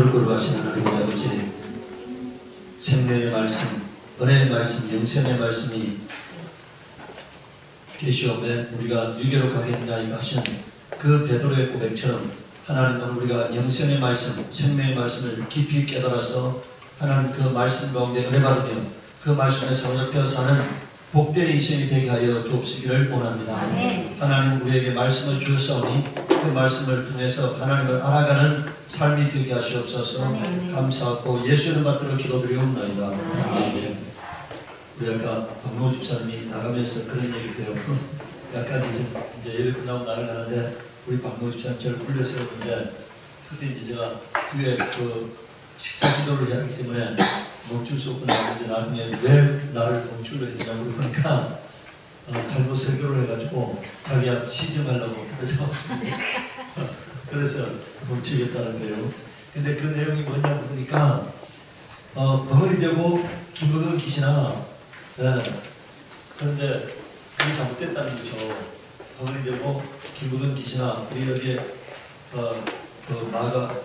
거룩거룩하신 하나님 우리 아버지, 생명의 말씀, 은혜의 말씀, 영생의 말씀이 계시오매 우리가 유교로 가겠나이까 하신 그 베드로의 고백처럼 하나님은 우리가 영생의 말씀, 생명의 말씀을 깊이 깨달아서 하나님 그 말씀 가운데 은혜 받으며 그 말씀에 사로잡혀 사는 복된 인생이 되게 하여 주옵시기를 원합니다. 네. 하나님 우리에게 말씀을 주셨사오니 그 말씀을 통해서 하나님을 알아가는 삶이 되게 하시옵소서. 네. 감사하고 예수님 받들어 기도드리옵나이다. 네. 우리 아까 박노 집사님이 나가면서 그런 얘기를 해요. 약간 이제 예배 끝나고 나가려는데 우리 박노 집사님 저를 불러 세웠는데 그때 이제 제가 뒤에 그 식사 기도를 해야 하기 때문에 멈출 수 없고 나는데 나중에 왜 나를 멈추려 했냐고 그러니까 잘못 설교를 해가지고 자기야 쉬지 말라고 그래서 멈추겠다는 거예요. 근데 그 내용이 뭐냐 그러니까 벙어리 되고 기묵은 기시나 그런데 그게 잘못됐다는 거죠. 벙어리 되고 기묵은 기시나 우리 여기에 그 마가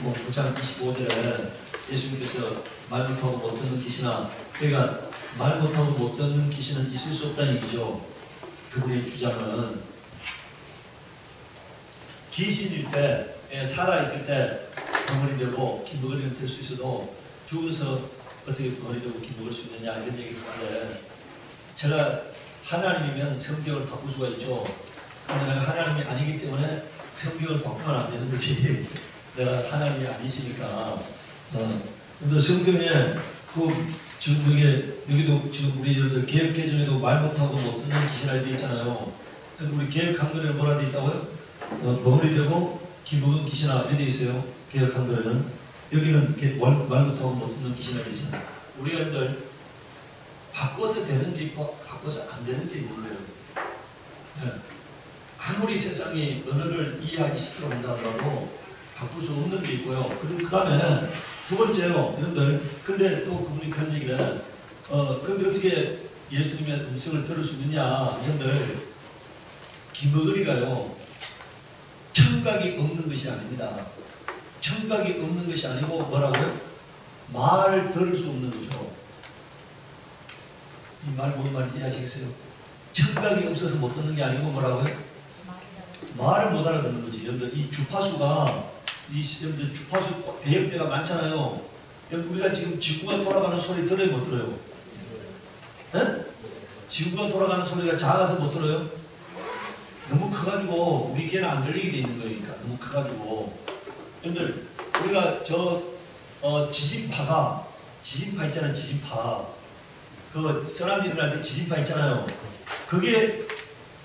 9장 25절에 예수님께서 말 못하고 못 듣는 귀신아, 그러니까 말 못하고 못 듣는 귀신은 있을 수 없다는 얘기죠. 그분의 주장은 귀신일 때, 살아있을 때 벙어리 되고 기묵어리는 될 수 있어도 죽어서 어떻게 벙어리 되고 기묵을 수 있느냐 이런 얘기를 하는데 제가 하나님이면 성경을 바꿀 수가 있죠. 근데 내가 하나님이 아니기 때문에 성경을 바꾸면 안 되는 거지. 내가 하나님이 아니시니까. 근데 성경에 지금 여기도 지금 우리 여러분들 개혁개정에도 말 못하고 못 듣는 귀신이 되어 있잖아요. 근데 우리 개혁 한글에는 뭐라 되어 있다고요? 벙어리 되고 기묵은 귀신아 이렇게 되어 있어요. 개혁 한글에는. 여기는 말 못하고 못 듣는 귀신이 되어 있잖아요. 우리 여러분들 바꿔서 되는 게 있고 바꿔서 안 되는 게 있는 거예요. 네. 아무리 세상이 언어를 이해하기 쉽도록 한다 하더라도 바꿀 수 없는 게 있고요. 그 다음에 두 번째요, 여러분들. 근데 또 그분이 그런 얘기를 해. 근데 어떻게 예수님의 음성을 들을 수 있느냐, 여러분들. 기묵어리가요, 청각이 없는 것이 아닙니다. 청각이 없는 것이 아니고 뭐라고요? 말 들을 수 없는 거죠. 이 말 뭔 말인지 이해하시겠어요? 청각이 없어서 못 듣는 게 아니고 뭐라고요? 말을 못 알아듣는 거지. 여러분들 이 주파수가 여러분들 주파수 대역대가 많잖아요. 여러분 우리가 지금 지구가 돌아가는 소리 들어요 못 들어요? 네? 지구가 돌아가는 소리가 작아서 못 들어요? 너무 커가지고 우리 귀에는 안 들리게 돼 있는 거니까 너무 커가지고. 여러분들 우리가 지진파 있잖아요. 지진파 그 사람이 일어날 때 지진파 있잖아요. 그게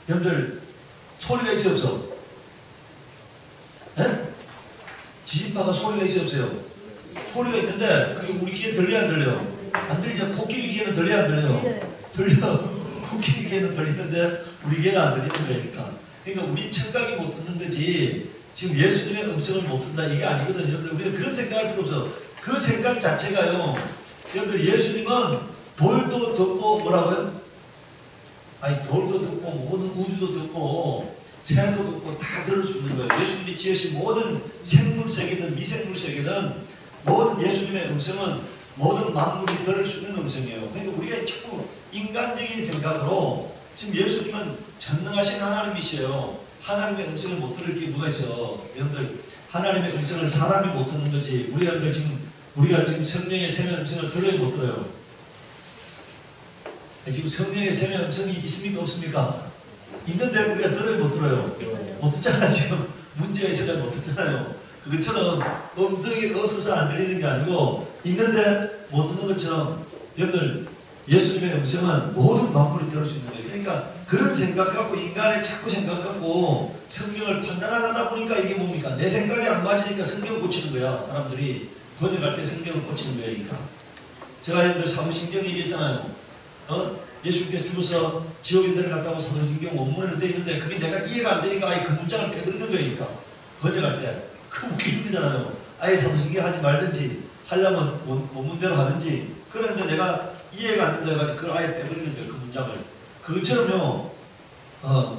여러분들 소리가 있어요 없어? 네? 지진파가 소리가 있어요 없어요? 소리가 있는데 그게 우리 귀에 들려요 안 들려요? 안 들리죠. 코끼리 귀에는 들려요 안 들려요? 들려. 코끼리 귀에는 들리는데 우리 귀에는 안 들리는 거니까. 그러니까 우리 청각이 못 듣는 거지 지금 예수님의 음성을 못 듣는다 이게 아니거든요. 여러분들 우리가 그런 생각할 필요 없어. 그 생각 자체가요. 여러분들 예수님은 돌도 듣고 뭐라고요? 아니 돌도 듣고 모든 우주도 듣고 새도 듣고 다 들을 수 있는 거예요. 예수님이 지으신 모든 생물세계든 미생물세계든 모든 예수님의 음성은 모든 만물이 들을 수 있는 음성이에요. 그러니까 우리가 자꾸 인간적인 생각으로 지금 예수님은 전능하신 하나님이시에요. 하나님의 음성을 못 들을 게 뭐가 있어. 여러분들 하나님의 음성을 사람이 못 듣는 거지. 우리가 지금 성령의 생명 음성을 들어요 못 들어요? 지금 성령의 생명 음성이 있습니까 없습니까? 있는데 우리가 들어요 못 들어요? 못 듣잖아. 지금 문제가 있어서 못 듣잖아요. 그것처럼 음성이 없어서 안 들리는 게 아니고 있는데 못 듣는 것처럼 여러분들 예수님의 음성은 모든 만물이 들을 수 있는 거예요. 그러니까 그런 생각 갖고 인간의 자꾸 생각 갖고 성경을 판단하려다 보니까 이게 뭡니까? 내 생각이 안 맞으니까 성경을 고치는 거야. 사람들이 번역할 때 성경을 고치는 거야. 그러니까 제가 여러분들 사도신경 얘기했잖아요. 예수님께서 죽어서 지옥에 내려갔다고 사도신경 원문에는 되어 있는데 그게 내가 이해가 안 되니까 아예 그 문장을 빼버리는 거니까 번역할 때 그 웃기는 거잖아요. 아예 사도신경 하지 말든지 하려면 원문대로 하든지 그런데 내가 이해가 안 된다 해가지고 그걸 아예 빼버리는 거예요. 그 문장을. 그것처럼요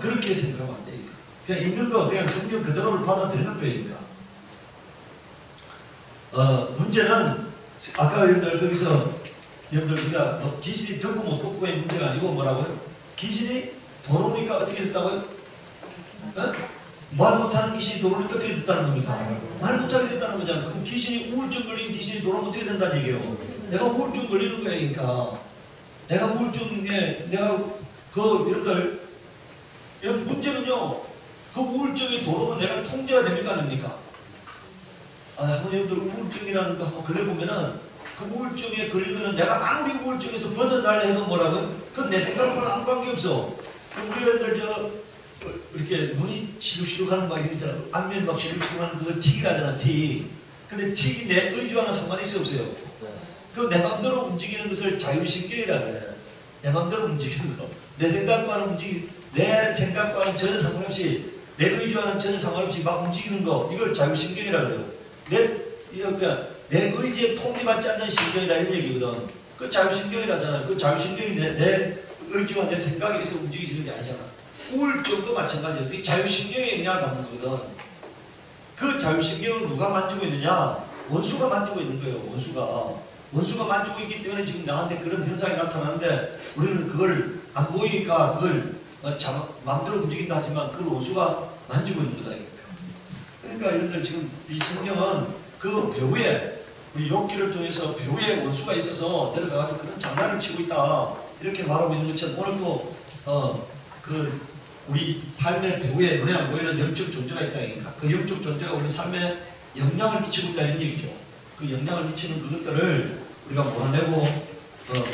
그렇게 생각하면 안 되니까 그냥 읽는 거 그냥 성경 그대로를 받아들이는 거니까. 문제는 아까 여러분들 거기서 여러분들 우리가 뭐 귀신이 듣고 못 듣고의 문제가 아니고 뭐라고요? 귀신이 돌아오니까 어떻게 됐다고요? 말 못하는 귀신이 돌아오니까 어떻게 됐다는 겁니까? 말 못하게 됐다는 거잖아요. 그럼 귀신이 우울증 걸린 귀신이 돌아오면 어떻게 된다는 얘기예요? 내가 우울증 걸리는 거야, 그러니까. 내가 우울증에, 내가 여러분들 문제는요, 그 우울증이 돌아오면 내가 통제가 됩니까, 안 됩니까? 한번 여러분들 우울증이라는 거 한번 걸려보면은 그 우울증에 걸리면은 내가 아무리 우울증에서 벗어나려 해도 뭐라고요? 그건 내 생각과는 아무 관계없어. 우리 여러분들 이렇게 눈이 시룩시룩하는 막 이런 있잖아. 안면이 막 시룩시룩하는 그걸 틱이라잖아, 틱. 근데 틱이 내 의지와는 상관이 있어 없어요? 그 내 맘대로 움직이는 것을 자율신경이라 그래. 내 맘대로 움직이는 거. 내 생각과는 전혀 상관없이, 내 의지와는 전혀 상관없이 막 움직이는 거. 이걸 자율신경이라 그래요. 내 의지에 통제받지 않는 신경이다 이런 얘기거든. 그 자율신경이라잖아요. 그 자율신경이 내 의지와 내 생각에 의해서 움직이지는 게 아니잖아. 우울증도 마찬가지예요. 이 자율신경에 영향을 받는 거거든. 그 자율신경은 누가 만지고 있느냐? 원수가 만지고 있는 거예요. 원수가 만지고 있기 때문에 지금 나한테 그런 현상이 나타나는데 우리는 그걸 안 보이니까 그걸 마음대로 움직인다 하지만 그걸 원수가 만지고 있는 거다. 그러니까 여러분들 지금 이 성경은 그 배후에 우리 욥기를 통해서 배후에 원수가 있어서 내려가가지고 그런 장난을 치고 있다 이렇게 말하고 있는 것처럼 오늘 또 우리 삶의 배후에 눈에 안 보이는 영적 존재가 있다. 그러니까 그 영적 존재가 우리 삶에 영향을 미치고 있다는 얘기죠. 그 영향을 미치는 그것들을 우리가 몰아내고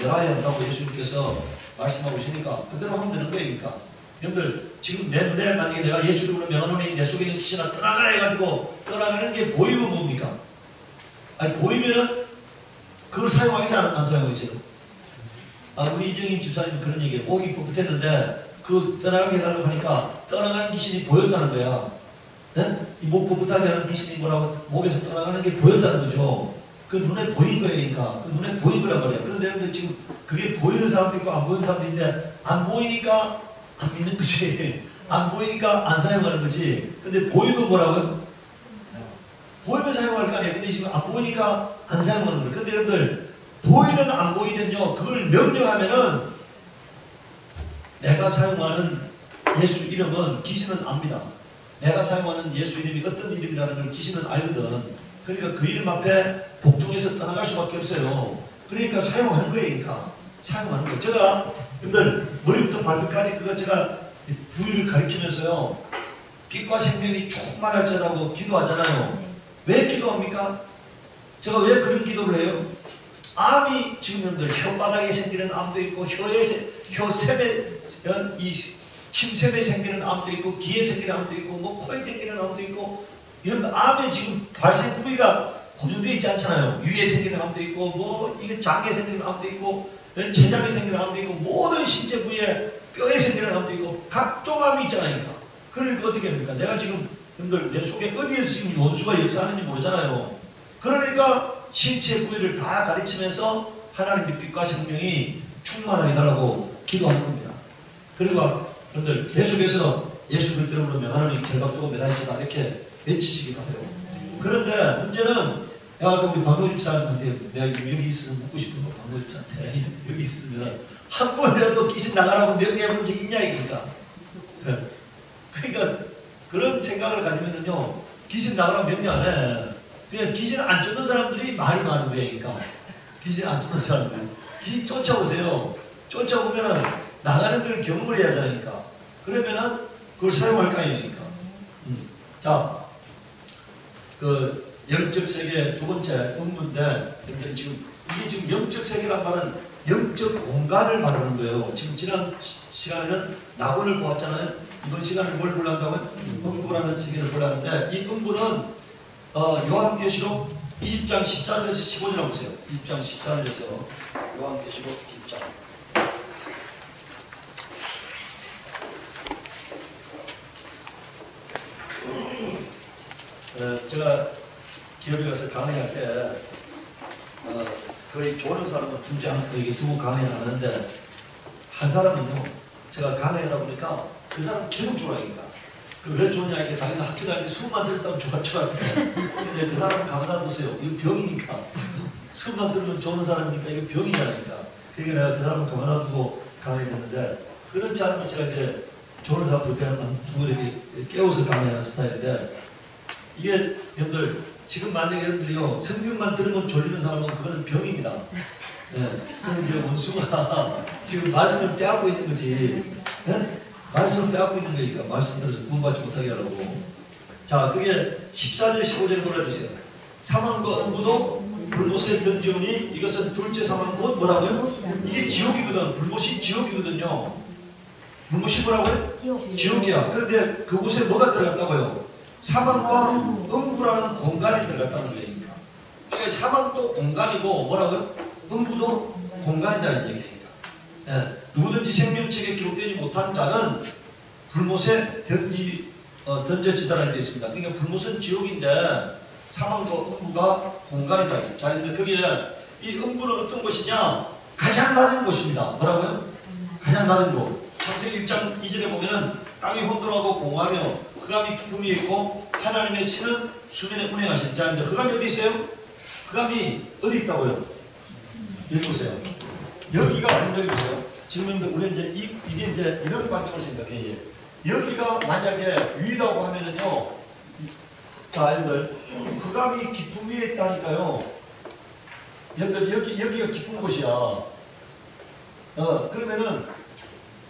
멸하여야 한다고 예수님께서 말씀하고 계시니까 그대로 하면 되는 거예요. 그러니까 여러분들 지금 내 눈에 만약에 내가 예수 이름으로 명하노니 내 속에 있는 귀신아 떠나가라 해가지고 떠나가는 게 보이면 뭡니까? 아니 보이면은 그걸 사용하겠지 안 사용하겠어요? 우리 이정임 집사님은 그런 얘기예요. 목이 뻣뻣했는데 그 떠나가게 해달라고 하니까 떠나가는 귀신이 보였다는 거야. 네? 이 목 뻣뻣하게 하는 귀신이 뭐라고 목에서 떠나가는 게 보였다는 거죠. 그 눈에 보인 거예요. 그러니까 그 눈에 보인 거란 말이에요. 그런데 여러분들 지금 그게 보이는 사람도 있고 안 보이는 사람도 있는데 안 보이니까 안 믿는 거지. 안 보이니까 안 사용하는 거지. 근데 보이면 뭐라고요? 보이면 사용할 거 아니에요. 근데 지금 안 보이니까 안 사용하는 거예요. 근데 여러분들 보이든 안 보이든요. 그걸 명령하면은 내가 사용하는 예수 이름은 귀신은 압니다. 내가 사용하는 예수 이름이 어떤 이름이라는 걸 귀신은 알거든. 그러니까 그 이름 앞에 복종해서 떠나갈 수밖에 없어요. 그러니까 사용하는 거예요. 그러니까 사용하는 거예요. 제가 여러분들 머리부터 발끝까지 그거 제가 부위를 가리키면서요. 빛과 생명이 충만하자라고 기도하잖아요. 왜 기도합니까? 제가 왜 그런 기도를 해요? 암이 지금 여러분들 혓바닥에 생기는 암도 있고 혀샘에 이 침샘에 생기는 암도 있고 귀에 생기는 암도 있고 뭐 코에 생기는 암도 있고 이런 암에 지금 발생 부위가 고정되어 있지 않잖아요. 위에 생기는 암도 있고 뭐 이게 장에 생기는 암도 있고 췌장에 생기는 암도 있고 모든 신체 부위에 뼈에 생기는 암도 있고 각종 암이 있잖아요. 그러니까 어떻게 합니까? 내가 지금 여러분들 내 속에 어디에서 지금 원수가 역사하는지 모르잖아요. 그러니까 신체 부위를 다 가르치면서 하나님의 빛과 생명이 충만하게 달라고 기도하는 겁니다. 그리고 여러분들 계속해서 예수 그리스도로 명하노니 결박되고 멸하여지다 이렇게 외치시기 바래요. 그런데 문제는 내가 우리 박노 집사한테 내가 여기 있으면 묻고 싶어요. 박노 집사한테 여기 있으면 한 번이라도 귀신 나가라고 명령해 본 적이 있냐 이겁니다. 그러니까 그런 생각을 가지면은요 귀신 나가라고 명령 안 해. 그냥 귀신 안 쫓는 사람들이 말이 많은 거예요. 그러니까 귀신 안 쫓는 사람들 귀신 쫓아오세요. 쫓아오면은 나가는 걸 경험을 해야 하잖아요. 그러면은 그걸 사용할 거 아니니까. 자, 그 영적 세계 두 번째 음부인데 지금 이게 지금 영적 세계란 말은 영적 공간을 말하는 거예요. 지금 지난 시간에는 낙원을 보았잖아요. 이번 시간에 뭘 보려한다고요? 음부라는 세계를 보려는데 이 음부는 요한계시록 20장 14절에서 15절 보세요. 20장 14절에서 요한계시록 20장. 제가 기업에 가서 강의할 때 거의 좋은 사람은 두고 강의를 하는데 한 사람은요 제가 강의하다 보니까 그 사람 계속 좋아하니까 그 왜 좋으냐? 이게 자기는 학교 다닐 때 수업만 들었다면 좋았대. 근데 그 사람은 가만 놔두세요. 이거 병이니까. 수업만 들으면 좋은 사람이니까 이거 병이잖아니까. 그러니까 내가 그 사람을 가만 놔두고 강의했는데, 그렇지 않으면 제가 이제 좋은 사람들 그냥 누구에게 깨워서 강의하는 스타일인데, 이게 여러분들 지금 만약에 여러분들이요 성경만 들으면 졸리는 사람은 그거는 병입니다. 네. 그건 이제 원수가 지금 말씀을 빼앗고 있는 거지. 네? 말씀을 빼앗고 있는 거니까 말씀 들어서 구원받지 못하게 하려고. 자, 그게 14절 15절에 뭐라 되세요? 사망과 음부도 불못에 던지오니 이것은 둘째 사망 곧 뭐라고요? 이게 지옥이거든. 불못이 지옥이거든요. 불못이 뭐라고요? 지옥이야. 그런데 그곳에 뭐가 들어갔다고요? 사망과 음부라는 공간이 들어갔다는 거니까. 그러니까 사망도 공간이고 뭐라고요? 음부도 공간이다 이 얘기니까. 예. 누구든지 생명책에 기록되지 못한 자는 불못에 던져지더라 되어 있습니다. 그러니까 불못은 지옥인데 사망과 음부가 공간이다. 자, 근데 거기에 이 음부는 어떤 곳이냐? 가장 낮은 곳입니다. 뭐라고요? 가장 낮은 곳. 창세기 1장 2절에 보면은 땅이 혼돈하고 공허하며 흑암이 깊음이 있고 하나님의 신은 수면에 운행하신 자. 근데 흑암이 어디 있어요? 흑암이 어디 있다고요? 여기 보세요. 여기가 완전히 보세요. 지금 우리 이제 이게 이제 이런 관점을 생각해요. 여기가 만약에 위라고 하면은요. 자, 여러분들 흑암이 깊음 위에 있다니까요. 여러분들 여기가 깊은 곳이야. 그러면은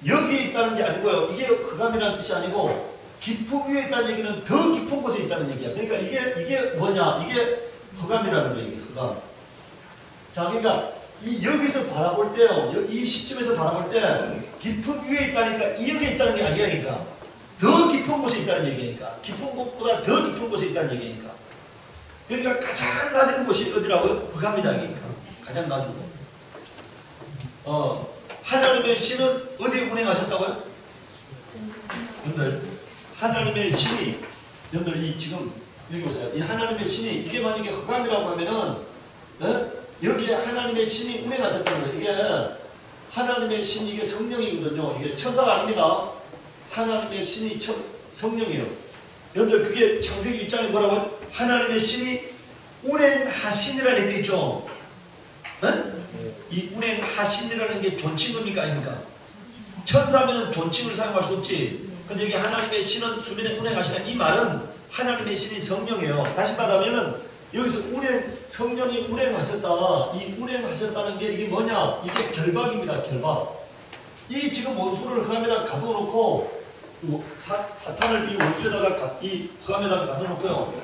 여기에 있다는 게 아니고요. 이게 흑암이라는 뜻이 아니고 깊음 위에 있다는 얘기는 더 깊은 곳에 있다는 얘기야. 그러니까 이게 뭐냐? 이게 흑암이라는 거예요. 이게 흑암. 자, 그러니까 여기서 바라볼 때요. 이 시점에서 바라볼 때 깊은 위에 있다니까 여기에 있다는 게 아니니까 더 깊은 곳에 있다는 얘기니까 깊은 곳보다 더 깊은 곳에 있다는 얘기니까. 그러니까 가장 낮은 곳이 어디라고요? 흑암이다 얘기니까. 가장 낮은 곳. 하나님의 신은 어디에 운행하셨다고요? 여러분들 하나님의 신이 여러분들 지금 여기 보세요. 이 하나님의 신이 이게 만약에 흑암이라고 하면은 여기에 하나님의 신이 운행하셨다는 거예요. 이게 하나님의 신이 이게 성령이거든요. 이게 천사가 아닙니다. 하나님의 신이 성령이에요. 여러분들 그게 창세기 1장에 뭐라고요? 하나님의 신이 운행하시니라는 얘기 있죠. 이 운행하시니라는 게 존칭입니까 아닙니까? 천사면은 존칭을 사용할 수 없지. 근데 여기 하나님의 신은 수면에 운행하시는 이 말은 하나님의 신이 성령이에요. 다시 말하면은 여기서 성령이 운행하셨다. 이 운행하셨다는 게 이게 뭐냐? 이게 결박입니다. 결박. 이 지금 원수를 흑암에다 가둬놓고 사탄을 이 원수에다가 이 흑암에다가 가둬놓고요.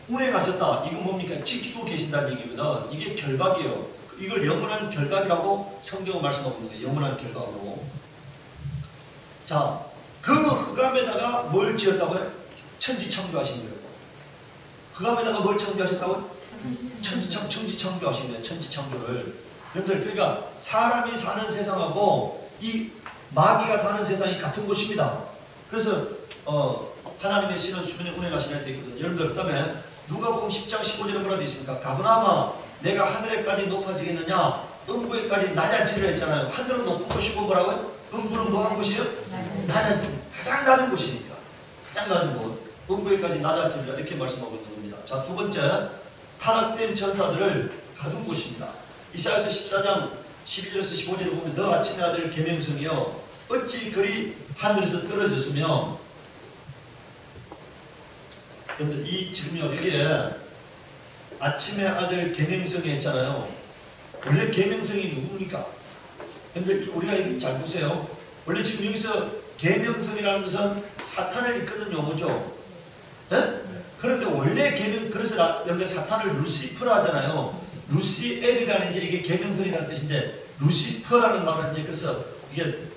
운행하셨다. 이건 뭡니까? 지키고 계신다는 얘기거든. 이게 결박이에요. 이걸 영원한 결박이라고 성경은 말씀하고 있는 거예요. 영원한 결박으로. 자, 그 흑암에다가 뭘 지었다고요? 천지창조하신 거예요. 흑암에다가 뭘 창조하셨다고요? 천지창조하신 거예요. 천지창조를. 여러분들 그러니까 사람이 사는 세상하고 이 마귀가 사는 세상이 같은 곳입니다. 그래서 하나님의 신은 수면에 운행하시는 때 있거든요. 여러분들 그 다음에 누가복음 10장 15절에 뭐라 되어 있습니까? 가브나마 내가 하늘에까지 높아지겠느냐? 음부에까지 낮아지려 했잖아요. 하늘은 높은 곳이고 뭐라고요? 음부는 뭐한 곳이에요? 가장 낮은 곳이니까. 가장 낮은 곳. 음부에까지 낮아지리라 이렇게 말씀하고 있는 겁니다. 자, 두 번째 타락된 천사들을 가둔 곳입니다. 이사야서 14장 12절에서 15절에 보면 너 아침의 아들 계명성이여 어찌 그리 하늘에서 떨어졌으며 여러분들 지금요 여기에 아침의 아들 계명성이 했잖아요. 원래 계명성이 누굽니까? 여러분들 우리가 잘 보세요. 원래 지금 여기서 계명성이라는 것은 사탄을 이끄는 용어죠. 네? 그런데 원래 그래서 여러분들 사탄을 루시퍼라 하잖아요. 루시엘이라는 게 이게 계명성이라는 뜻인데 루시퍼라는 말은 이제 그래서 이게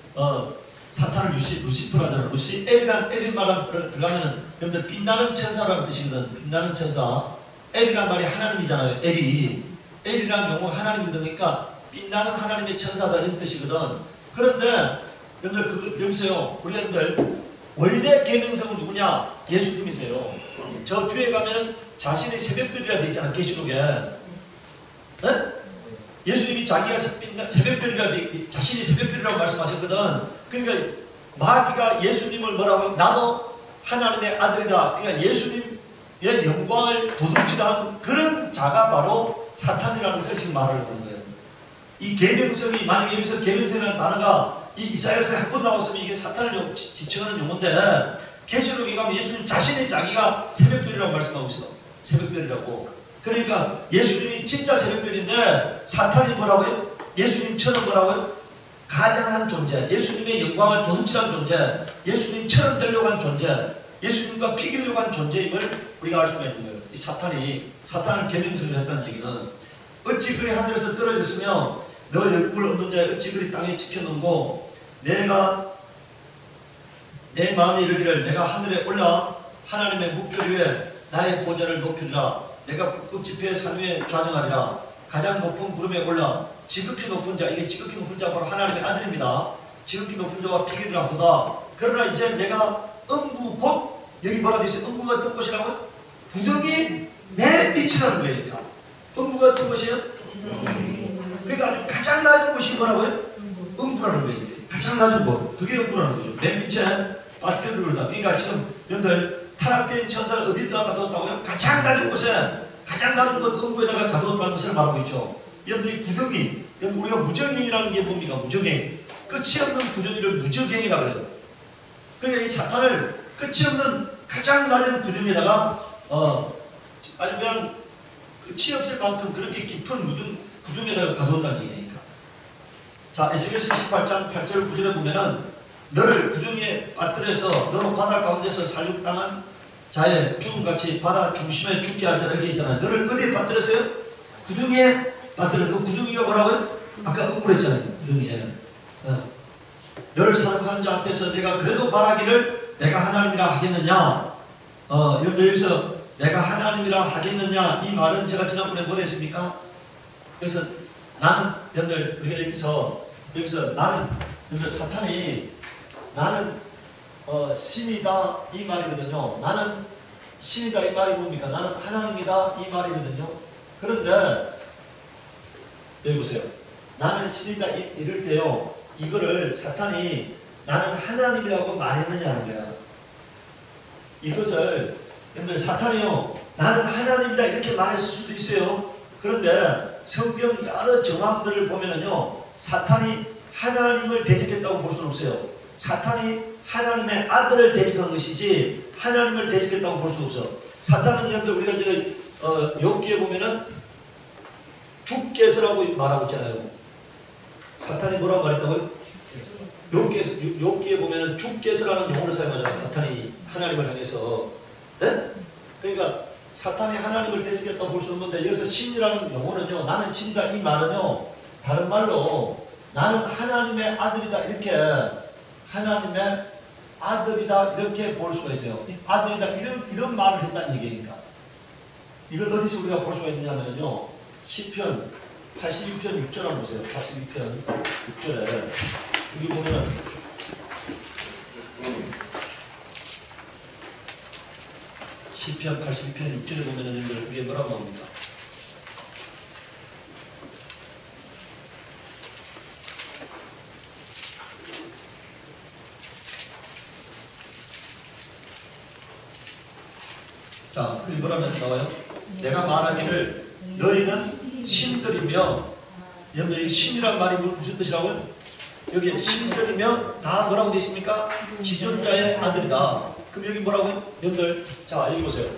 사탄을 루시퍼라 하잖아요. 루시엘이라는 엘이 말을 들어가면은 여러분들 빛나는 천사라는 뜻이거든. 빛나는 천사. 엘이란 말이 하나님이잖아요. 엘이라는 용어가 하나님이거든. 그러니까 빛나는 하나님의 천사다 이런 뜻이거든. 그런데 여러분들 여기서요 우리 여러분들 원래 계명성은 누구냐? 예수님이세요. 저 뒤에 가면은 자신의 새벽별이라 되어 있잖아. 계시록에. 네? 예수님이 자기가 자신이 새벽별이라고 말씀하셨거든. 그러니까 마귀가 예수님을 뭐라고 나도 하나님의 아들이다. 그러니까 예수님의 영광을 도둑질한 그런 자가 바로 사탄이라는 것을 지금 말을 하는 거예요. 이 계명성이 만약에 여기서 계명성이라는 단어가 이 이사야서에 한 번 나왔으면 이게 사탄을 지칭하는 용어인데 계시록에 가면 예수님 자신의 자기가 새벽별이라고 말씀하고 있어. 새벽별이라고. 그러니까 예수님이 진짜 새벽별인데 사탄이 뭐라고요? 예수님처럼 뭐라고요? 가장한 존재, 예수님의 영광을 도둑질한 존재, 예수님처럼 되려고 한 존재, 예수님과 비기려고 한 존재임을 우리가 알 수가 있는 거예요. 이 사탄을 계명성을 했다는 얘기는 어찌 그리 하늘에서 떨어졌으며 너 얼굴 없는 자의 어찌 그리 땅에 지켜놓고 내가 내 마음에 이르기를 내가 하늘에 올라 하나님의 묵결 위에 나의 보좌를 높이리라. 내가 북극지폐의 산 위에 좌정하리라. 가장 높은 구름에 올라 지극히 높은 자, 이게 지극히 높은 자가 바로 하나님의 아들입니다. 지극히 높은 자와 비기리라 하도다. 그러나 이제 내가 음부 곧 여기 뭐라 되어 있어요? 음부가 어떤 곳이라고요? 구덩이 맨 밑이라는 거예요. 그러니까 음부가 어떤 곳이에요? 그러니까 아주 가장 낮은 곳이 뭐라고요? 음부라는 거예요. 가장 낮은 곳. 그게 음부라는 거죠. 맨 밑에 밧줄을 다. 그러니까 지금 여러분들 타락된 천사를 어디다가 가두었다고요? 가장 낮은 곳에, 가장 낮은 곳 음부에다가 가두었다는 것을 말하고 있죠. 여러분들 이 구덩이, 여러분 우리가 무적행이라는 게 뭡니까? 무적행. 끝이 없는 구덩이를 무적행이라고 해요. 그러니까 이 사탄을 끝이 없는 가장 낮은 구덩이에다가 아주 그냥 끝이 없을 만큼 그렇게 깊은 구덩이에다가 가두었다는 얘기니까. 자, 에스겔서 18장 8절 9절에 보면은 너를 구덩이에 빠뜨려서 너로 바다 가운데서 살육당한 자의 죽음같이 바다 중심에 죽게 할 자라 이렇게 있잖아요. 너를 어디에 빠뜨렸어요? 구덩이에 빠뜨려. 그 구덩이가 뭐라고요? 아까 억울했잖아요. 구덩이에. 너를 사랑하는 자 앞에서 내가 그래도 말하기를 내가 하나님이라 하겠느냐? 여러분들 여기서 내가 하나님이라 하겠느냐? 이 말은 제가 지난번에 뭐라 했습니까? 그래서 나는 여러분들 우리가 여기서 나는 여러분들 사탄이 나는 신이다 이 말이거든요. 나는 신이다 이 말이 뭡니까? 나는 하나님이다 이 말이거든요. 그런데 여기 보세요. 나는 신이다 이럴 때요. 이거를 사탄이 나는 하나님이라고 말했느냐는 거야. 이것을 여러분들 사탄이요. 나는 하나님이다 이렇게 말했을 수도 있어요. 그런데 성경 여러 정황들을 보면은요. 사탄이 하나님을 대적했다고 볼 수는 없어요. 사탄이 하나님의 아들을 대적한 것이지 하나님을 대적했다고 볼 수 없어. 사탄은 여러분들 우리가 이제 욥기에 보면은 주께서라고 말하고 있잖아요. 사탄이 뭐라고 말했다고요? 욥기에 보면은 주께서라는 용어를 사용하잖아요. 사탄이 하나님을 향해서. 네? 그러니까 사탄이 하나님을 대적했다고 볼 수 없는데 여기서 신이라는 용어는요. 나는 신이다 이 말은요. 다른 말로 나는 하나님의 아들이다 이렇게 하나님의 아들이다 이렇게 볼 수가 있어요. 아들이다 이런 말을 했다는 얘기니까. 이걸 어디서 우리가 볼 수가 있느냐면요. 시편 82편 6절 한번 보세요. 82편 6절에 여기 보면 시편 82편 6절에 보면은 그게 뭐라고 나옵니까? 자, 여기 뭐라고 나와요? 내가 말하기를 너희는 신들이며, 여러분들이 신이란 말이 무슨 뜻이라고요? 여기 신들이며 다 뭐라고 되어 있습니까? 지존자의 아들이다. 그럼 여기 뭐라고요? 여러분들 자 여기 보세요.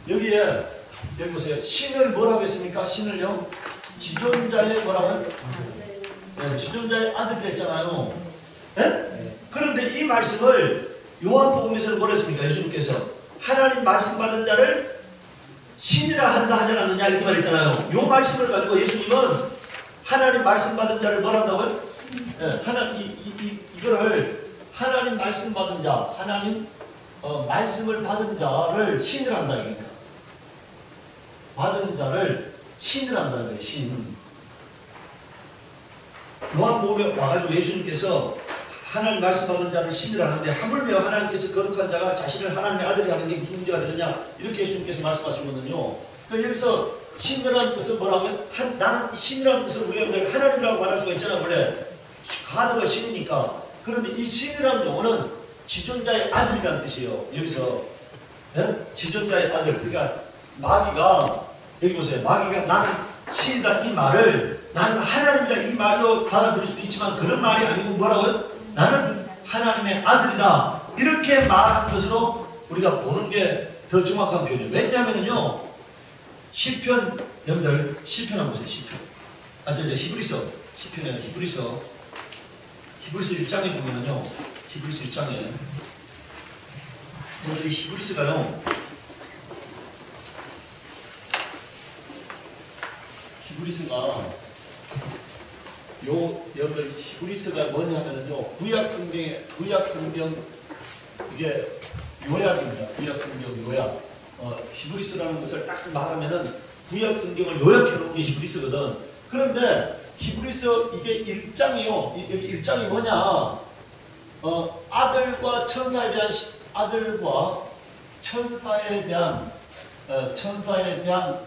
여기 보세요. 신을 뭐라고 했습니까? 신을요? 지존자의 뭐라고요? 네, 지존자의 아들이라 했잖아요. 네? 그런데 이 말씀을 요한복음에서는 뭐라 했습니까? 예수님께서 하나님 말씀 받은 자를 신이라 한다 하지 않느냐 이렇게 말했잖아요. 요 말씀을 가지고 예수님은 하나님 말씀 받은 자를 뭐라 한다고요? 네, 이거를 하나님 말씀 받은 자, 하나님 말씀을 받은 자를 신을 한다 그러니까 받은 자를 신을 한다는 거예요. 신. 요한복음에 와가지고 예수님께서 하나님 말씀 받은 자를 신을 하는데 하물며 하나님께서 거룩한 자가 자신을 하나님의 아들이라는 게 무슨 문제가 되느냐 이렇게 예수님께서 말씀하시거든요. 그러니까 여기서 신이라는 뜻은 뭐라고요? 나는 신이라는 뜻을 우리가 하나님이라고 말할 수가 있잖아. 원래 가드가 신이니까. 그런데 이 신이라는 용어는 지존자의 아들이라는 뜻이에요. 여기서 예? 지존자의 아들. 그러니까 마귀가 여기 보세요. 마귀가 나는 신이다 이 말을 나는 하나님이다 이 말로 받아들일 수도 있지만 그런 말이 아니고 뭐라고요? 나는 하나님의 아들이다 이렇게 말한 것으로 우리가 보는 게 더 정확한 표현이에요. 왜냐하면요 시편 여러분들 시편 한번 보세요. 시편 히브리서 시편에 히브리서 1장에 보면은요 히브리서 1장에 여러분들 히브리서가요 히브리서가 여러분들 히브리서가 뭐냐 하면은요 구약 성경 이게 요약입니다. 구약 성경 요약. 히브리서라는 것을 딱 말하면은 구약 성경을 요약해 놓은 게 히브리서거든. 그런데 히브리서 이게 1장이요. 여기 1장이 뭐냐? 아들과 천사에 대한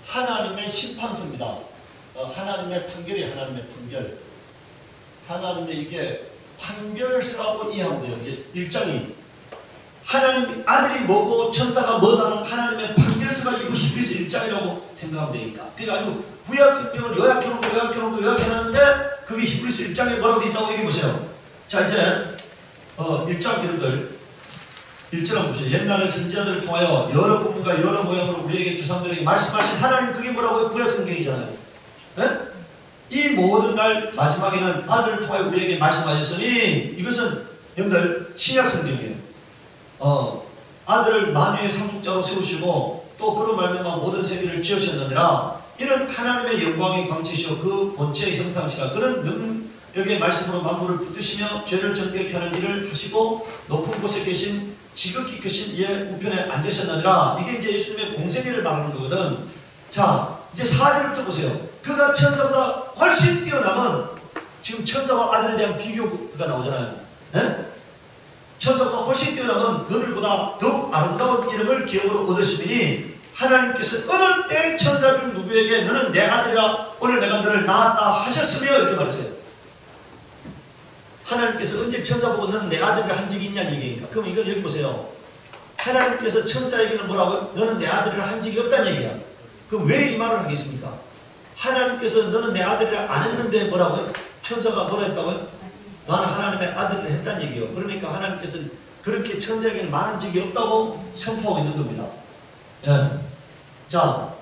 하나님의 심판서입니다. 하나님의 판결이 하나님의 판결. 하나님의 이게 판결서라고 이해하면 돼요. 이게 1장이. 하나님 아들이 뭐고 천사가 뭐다는 하나님의 판결서가 이거 히브리서 1장이라고 생각하면 되니까. 그러니까 아주 구약 성경을 요약해놓고 그게 히브리서 1장에 뭐라고 되어 있다고 얘기해보세요. 자 이제 1장 여러분들 1절 한번 보세요. 옛날에 선지자들을 통하여 여러 부분과 여러 모양으로 우리에게 조상들에게 말씀하신 하나님 그게 뭐라고요? 구약 성경이잖아요. 네? 이 모든 날 마지막에는 아들을 통하여 우리에게 말씀하셨으니 이것은 여러분들 신약 성경이에요. 아들을 만유의 상속자로 세우시고 또 그로 말미암아 모든 세계를 지으셨느니라. 이는 하나님의 영광의 광채시오 그 본체의 형상시라. 그는 능력의 말씀으로 만물을 붙드시며 죄를 정결케 하는 일을 하시고 높은 곳에 계신 지극히 크신 이의 우편에 앉으셨느니라. 이게 이제 예수님의 공생애를 말하는 거거든. 자 이제 4절부터 보세요. 그가 천사보다 훨씬 뛰어남은 지금 천사와 아들에 대한 비교가 나오잖아요. 네? 천사보다 훨씬 뛰어남은 그들보다 더욱 아름다운 이름을 기업으로 얻으시니 하나님께서 어느 때 천사 중 누구에게 너는 내 아들이라 오늘 내가 너를 낳았다 하셨으며 이렇게 말했어요. 하나님께서 언제 천사 보고 너는 내 아들이라 한 적이 있냐는 얘기니까. 그럼 이건 여기 보세요. 하나님께서 천사에게는 뭐라고요? 너는 내 아들이라 한 적이 없다는 얘기야. 그럼 왜 이 말을 하겠습니까? 하나님께서 너는 내 아들이라 안 했는데 뭐라고요? 천사가 뭐라 했다고요? 나는 하나님의 아들을 했다는 얘기예요. 그러니까 하나님께서 그렇게 천사에게는 말한 적이 없다고 선포하고 있는 겁니다. 예. 자,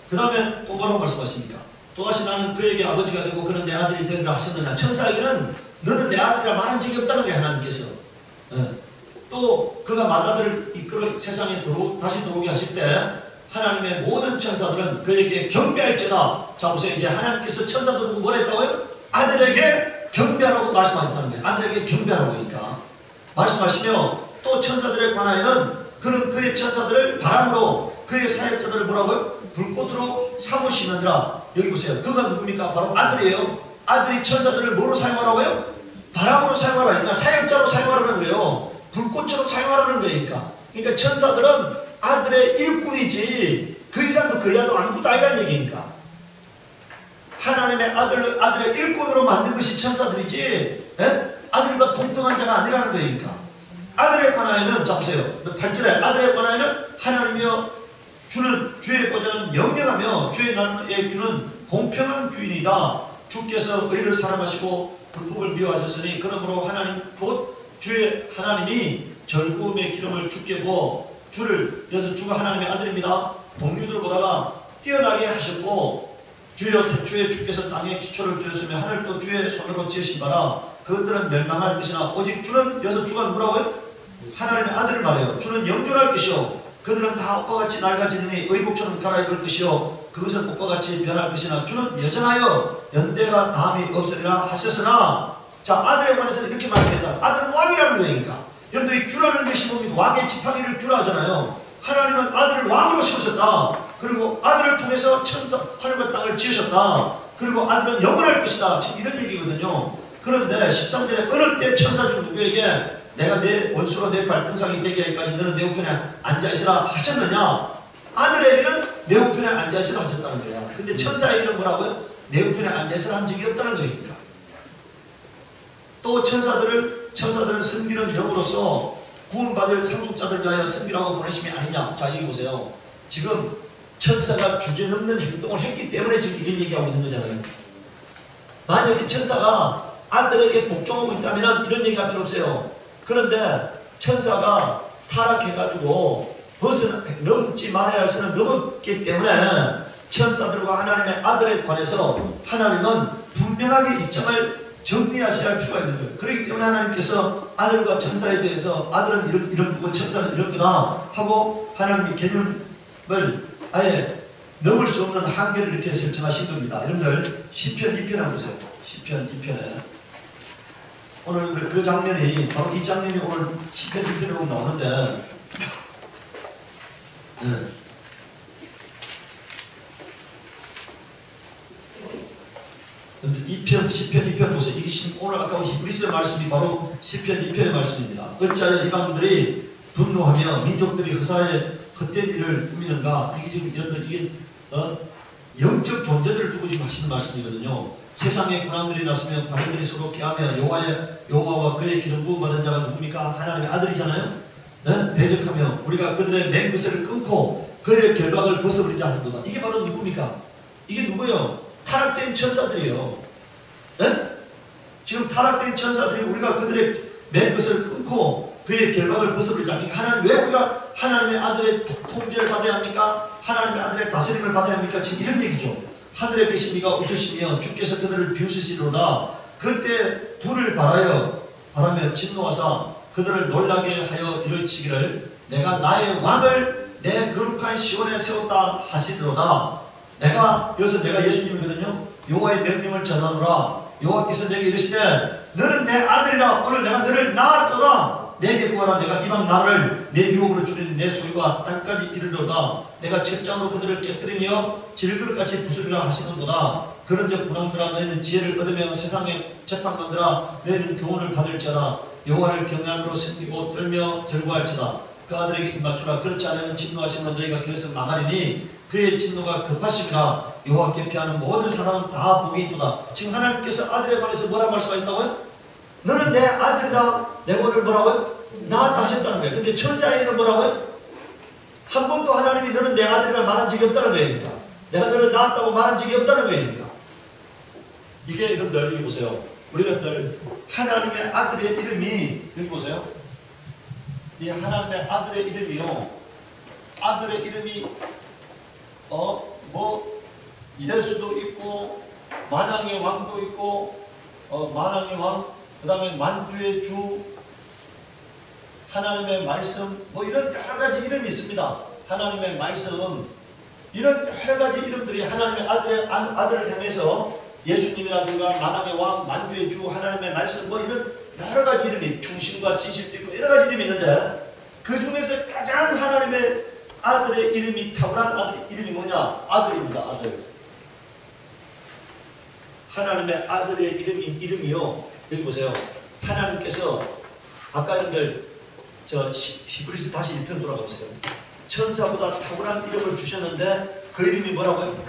그 다음에 또 뭐라고 말씀하십니까? 또다시 나는 그에게 아버지가 되고 그는 내 아들이 되리라 하셨느냐. 천사에게는 너는 내 아들이라 말한 적이 없다는 거예요. 하나님께서. 예. 또 그가 맏아들을 이끌어 세상에 다시 들어오게 하실 때 하나님의 모든 천사들은 그에게 경배할지어다. 자 보세요. 이제 하나님께서 천사들 보고 뭐라 했다고요? 아들에게 경배하라고 말씀하셨다는 거예요. 아들에게 경배하라고 하니까 말씀하시며 또 천사들에 관하여는 그는 그의 천사들을 바람으로 그의 사역자들을 뭐라고요? 불꽃으로 삼으시느니라. 여기 보세요. 그가 누굽니까? 바로 아들이에요. 아들이 천사들을 뭐로 사용하라고요? 바람으로 사용하라. 그러니까 사역자로 사용하라는 거예요. 불꽃으로 사용하라는 거니까. 그러니까 천사들은 아들의 일꾼이지 그 이상도 그 이하도 아무것도 아니라는 얘기니까. 하나님의 아들의 일꾼으로 만든 것이 천사들이지 아들과 동등한 자가 아니라는 거니까. 아들에 관하여는 자 보세요. 8절에 아들에 관하여는 하나님이여 주는 주의 보좌는 영영하며 주의 나라의 주는 공평한 주인이다. 주께서 의를 사랑하시고 불법을 미워하셨으니 그러므로 하나님 곧 주의 하나님이 절구음의 기름을 주께 부어 주를 여기서 주가 하나님의 아들입니다. 동류들보다가 뛰어나게 하셨고 주여 태초에 주께서 땅에 기초를 두었으며 하늘도 주의 손으로 지으신 바라. 그것들은 멸망할 것이나 오직 주는 여기서 주가 누구라고요? 하나님의 아들을 말해요. 주는 영존할 것이요 그들은 다 옷과 같이 낡아지느니 의복처럼 갈아입을 것이요 그것은 옷과 같이 변할 것이나 주는 여전하여 연대가 다함이 없으리라 하셨으나. 자 아들에 관해서는 이렇게 말씀했다. 아들은 왕이라는 거니까. 여러분들이 규라는 것이 뭡니까? 왕의 지팡이를 규라 하잖아요. 하나님은 아들을 왕으로 세우셨다. 그리고 아들을 통해서 하늘과 땅을 지으셨다. 그리고 아들은 영원할 것이다. 지금 이런 얘기거든요. 그런데 13절에 어느 때 천사 중 누구에게 내가 내 원수로 내 발등상이 되게 하기까지 너는 내 우편에 앉아있으라 하셨느냐. 아들에게는 내 우편에 앉아있으라 하셨다는 거야. 근데 천사에게는 뭐라고요? 내 우편에 앉아있으라 한 적이 없다는 거니까. 또 천사들은 섬기는 영으로서 구원받을 상속자들 위하여 섬기라고 보내심이 아니냐. 자, 여기 보세요. 지금 천사가 주제넘는 행동을 했기 때문에 지금 이런 얘기하고 있는 거잖아요. 만약에 천사가 아들에게 복종하고 있다면 이런 얘기할 필요 없어요. 그런데 천사가 타락해가지고 넘지 말아야 할 선을 넘었기 때문에 천사들과 하나님의 아들에 관해서 하나님은 분명하게 입장을 정리하셔야 할 필요가 있는 거예요. 그렇기 때문에 하나님께서 아들과 천사에 대해서 아들은 이런 거고 천사는 이런 거다 하고 하나님의 개념을 아예 넘을 수 없는 한계를 이렇게 설정하신 겁니다. 여러분들 시편 2편 한번 보세요. 시편 2편에 오늘 그 장면이 바로 이 장면이 오늘 시편 2편에 보면 나오는데 시편 2편 보세요. 이게 오늘 아까 히브리서 말씀이 바로 시편 2편의 말씀입니다. 어찌하여 이방들이 분노하며 민족들이 허사에 헛된 일을 꾸미는가. 이게 지금 여러분들 이게 영적 존재들을 두고 지금 하시는 말씀이거든요. 세상에 군왕들이 났으며 관원들이 서로 피하며 여호와와 그의 기름 부음 받은 자가 누굽니까? 하나님의 아들이잖아요. 대적하며 우리가 그들의 맹것을 끊고 그의 결박을 벗어버리자 하는도다. 이게 바로 누굽니까? 이게 누구예요? 타락된 천사들이에요. 지금 타락된 천사들이 우리가 그들의 맹것을 끊고 그의 결박을 벗어버리자. 그러니까 하나님, 왜 우리가 하나님의 아들의 통제를 받아야 합니까? 하나님의 아들의 다스림을 받아야 합니까? 지금 이런 얘기죠. 하늘에 계신 이가 웃으시며 주께서 그들을 비웃으시리로다. 그때 불을 바라며 진노하사 그들을 놀라게 하여 이르시기를 내가 나의 왕을 내 거룩한 시온에 세웠다 하시리로다. 여기서 내가 예수님이거든요. 여호와의 명령을 전하노라. 여호와께서 내게 이르시되 너는 내 아들이라. 오늘 내가 너를 낳았도다. 내게 구하라. 내가 이방 나라를 내 유혹으로 줄인 내 소유가 땅까지 이르리로다. 내가 책장으로 그들을 깨뜨리며 질그릇같이 부수리라 하시는도다. 그런즉 군왕들아 너희는 지혜를 얻으며 세상의 재판관들아 너희는 교훈을 받을지어다. 여호와를 경외함으로 섬기고 떨며 절구할지어다. 그 아들에게 입맞추라. 그렇지 않으면 진노하시면 너희가 길에서 망하리니 그의 진노가 급하심이라. 여호와께 피하는 모든 사람은 다 복이 있도다. 지금 하나님께서 아들에 관해서 뭐라고 말씀하셨다고요? 너는 내 아들이라. 내가 오늘 뭐라고요? 낳았다 하셨다는 거예요. 근데 천사에게는 뭐라고요? 한 번도 하나님이 너는 내 아들이라 말한 적이 없다는 거예요. 내가 너를 낳았다고 말한 적이 없다는 거예요. 이게 여러분들 여기 보세요. 우리들 하나님의 아들의 이름이 여기 보세요. 이 하나님의 아들의 이름이요. 아들의 이름이 예수도 있고 만왕의 왕도 있고 만왕의 왕, 그 다음에 만주의 주, 하나님의 말씀, 이런 여러가지 이름이 있습니다. 하나님의 말씀, 이런 여러가지 이름들이 하나님의 아들을 향해서 예수님이라든가 만왕의 왕, 만주의 주, 하나님의 말씀, 이런 여러가지 이름이, 충신과 진실도 있고 여러가지 이름이 있는데 그 중에서 가장 하나님의 아들의 이름이 탁월한 아들의 이름이 뭐냐? 아들입니다. 아들. 하나님의 아들의 이름이요. 여기 보세요. 하나님께서 아까 여러분들 히브리서 다시 1편 돌아가 보세요. 천사보다 탁월한 이름을 주셨는데 그 이름이 뭐라고요?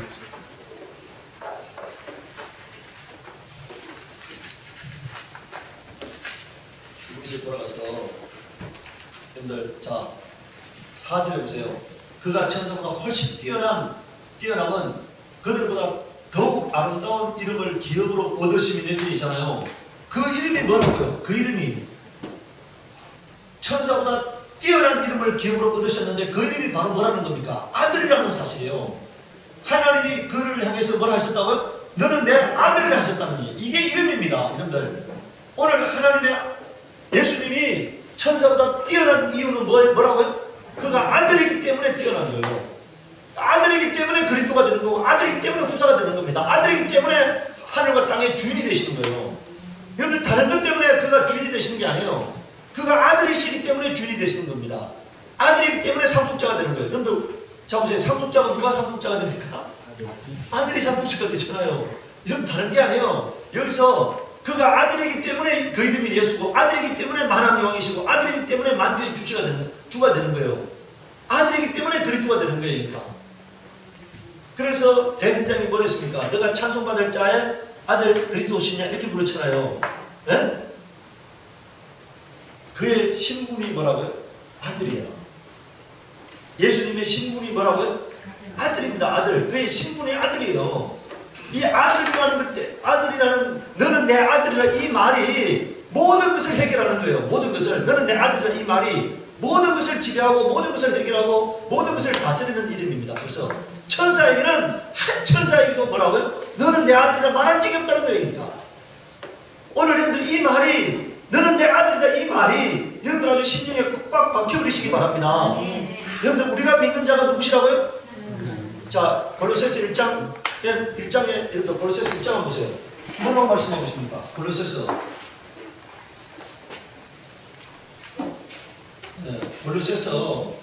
히브리서 돌아가서 여러분들 4절에 보세요. 그가 천사보다 훨씬 뛰어남은 그들보다 더욱 아름다운 이름을 기업으로 얻으심이 된 게 있잖아요. 그 이름이 뭐라고요? 그 이름이 천사보다 뛰어난 이름을 기업으로 얻으셨는데 그 이름이 바로 뭐라는 겁니까? 아들이라는 사실이에요. 하나님이 그를 향해서 뭐라 하셨다고요? 너는 내 아들을 하셨다는 얘기. 이게 이름입니다. 여러분들 오늘 하나님의 예수님이 천사보다 뛰어난 이유는 뭐라고요? 그가 아들이기 때문에 뛰어난 거예요. 아들이기 때문에 그리스도가 되는 거고 아들이기 때문에 후사가 되는 겁니다. 아들이기 때문에 하늘과 땅의 주인이 되시는 거예요. 여러분 다른 것 때문에 그가 주인이 되시는 게 아니에요. 그가 아들이시기 때문에 주인이 되시는 겁니다. 아들이기 때문에 상속자가 되는 거예요. 여러분들 자 보세요. 상속자가 누가 상속자가 됩니까? 아들이 상속자가 되잖아요. 이런 다른 게 아니에요. 여기서 그가 아들이기 때문에 그 이름이 예수고 아들이기 때문에 만왕의 왕이시고 아들이기 때문에 만주의 주가 되는 거예요. 아들이기 때문에 그리스도가 되는 거예요. 그래서 대제사장이 뭐랬습니까? 너가 찬송받을 자의 아들 그리스도시냐 이렇게 부르잖아요. 네? 그의 신분이 뭐라고요? 아들이에요. 예수님의 신분이 뭐라고요? 아들입니다. 아들. 그의 신분이 아들이에요. 이 아들이라는 것, 아들이라는, 너는 내 아들이라 이 말이 모든 것을 해결하는 거예요. 모든 것을. 너는 내 아들이라 이 말이 모든 것을 지배하고 모든 것을 해결하고 모든 것을 다스리는 이름입니다. 그래서 천사에게는 한 천사에게도 뭐라고요? 너는 내 아들이라 말한 적이 없다는 거예요. 오늘 여러분들 이 말이 너는 내 아들이다 이 말이 여러분들 아주 심령에 꽉 박혀버리시기 바랍니다. 여러분들 우리가 믿는 자가 누구시라고요? 자, 골로새서 1장에 여러분들 골로새서 1장 한번 보세요. 뭐라고 말씀하고 있습니까? 골로새서 골로새서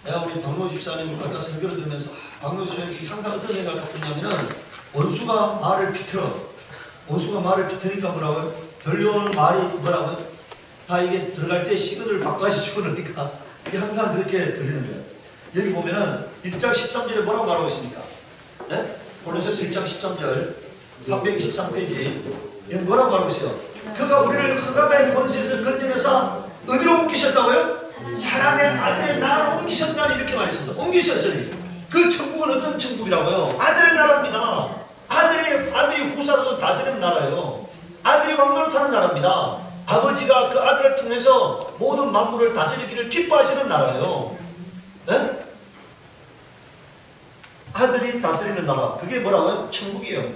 내가 우리 박노 집사님 아까 설교를 들으면서 박노 집사님이 항상 어떤 생각을 갖고 있냐면은 원수가 말을 비트니까 뭐라고요? 들려오는 말이 뭐라고요? 다 이게 들어갈 때 시그널을 바꿔가지고 그러니까 이게 항상 그렇게 들리는 거예요. 여기 보면은 1장 13절에 뭐라고 말하고 있습니까? 네? 골로새서 1장 13절 323페이지 여기 뭐라고 말하고 있어요? 그가 우리를 흑암의 권세에서 건져내서 어디로 옮기셨다고요? 사랑의 아들의 나라로 옮기셨다니 이렇게 말했습니다. 옮기셨으니 그 천국은 어떤 천국이라고요? 아들의 나라입니다. 아들이 후사로서 다스리는 나라예요. 아들이 왕노릇하는 나라입니다. 아버지가 그 아들을 통해서 모든 만물을 다스리기를 기뻐하시는 나라예요. 네? 아들이 다스리는 나라. 그게 뭐라고요? 천국이에요.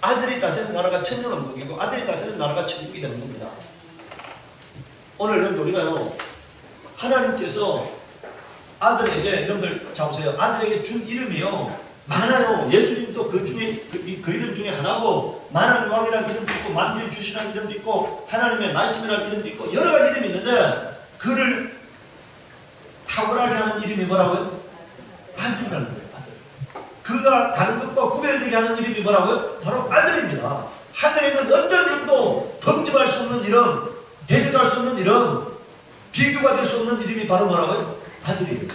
아들이 다스리는 나라가 천년왕국이고 아들이 다스리는 나라가 천국이 되는 겁니다. 오늘 우리가요, 하나님께서 아들에게, 여러분들 잡으세요. 아들에게 준 이름이요, 많아요. 예수님도 그 중에, 그 이름 중에 하나고, 만왕의 왕이라는 이름도 있고, 만주의 주시라는 이름도 있고, 하나님의 말씀이라는 이름도 있고, 여러 가지 이름이 있는데, 그를 탁월하게 하는 이름이 뭐라고요? 아들이라는 거예요, 아들. 그가 다른 것과 구별되게 하는 이름이 뭐라고요? 바로 아들입니다. 하늘에 있는 어떤 이름도 범접할 수 없는 이름, 대조할 수 없는 이름, 비교가 될 수 없는 이름이 바로 뭐라고요? 아들이에요.